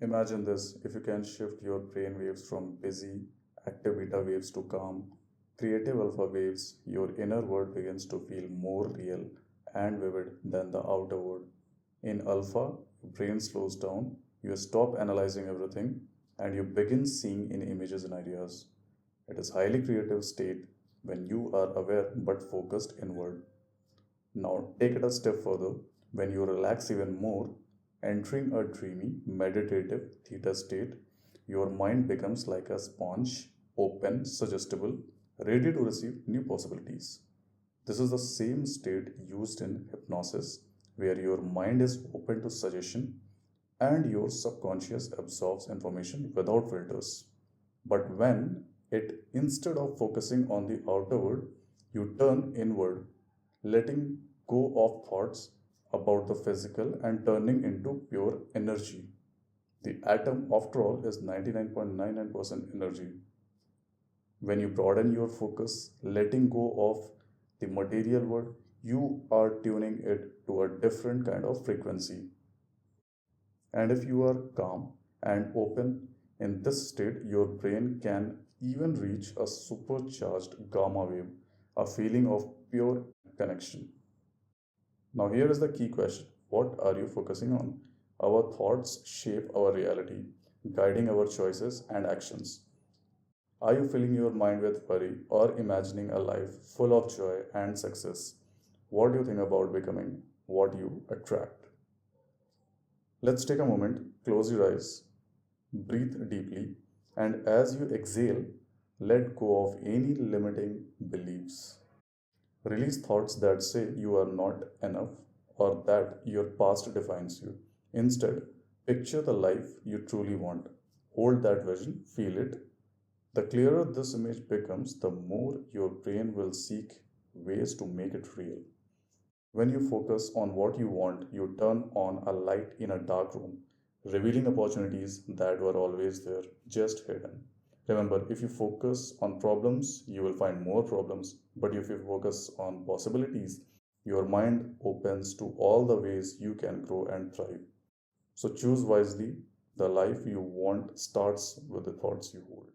Imagine this: if you can shift your brain waves from busy, active beta waves to calm, creative alpha waves, your inner world begins to feel more real and vivid than the outer world. In alpha, your brain slows down, you stop analyzing everything, and you begin seeing in images and ideas. It is highly creative state when you are aware but focused inward. Now take it a step further. When you relax even more, entering a dreamy, meditative theta state, your mind becomes like a sponge, open, suggestible, ready to receive new possibilities. This is the same state used in hypnosis, where your mind is open to suggestion and your subconscious absorbs information without filters. But when it, instead of focusing on the outer world, you turn inward, letting go of thoughts about the physical and turning into pure energy. The atom, after all, is 99.99% energy. When you broaden your focus, letting go of the material world, you are tuning it to a different kind of frequency. And if you are calm and open in this state, your brain can even reach a supercharged gamma wave, a feeling of pure connection. Now, here is the key question: what are you focusing on? Our thoughts shape our reality, guiding our choices and actions. Are you filling your mind with worry or imagining a life full of joy and success? What do you think about becoming what you attract? Let's take a moment, close your eyes, breathe deeply, and as you exhale, let go of any limiting beliefs. Release thoughts that say you are not enough or that your past defines you. Instead, picture the life you truly want. Hold that vision, feel it. The clearer this image becomes, the more your brain will seek ways to make it real. When you focus on what you want, you turn on a light in a dark room, revealing opportunities that were always there, just hidden. Remember, if you focus on problems, you will find more problems. But if you focus on possibilities, your mind opens to all the ways you can grow and thrive. So choose wisely. The life you want starts with the thoughts you hold.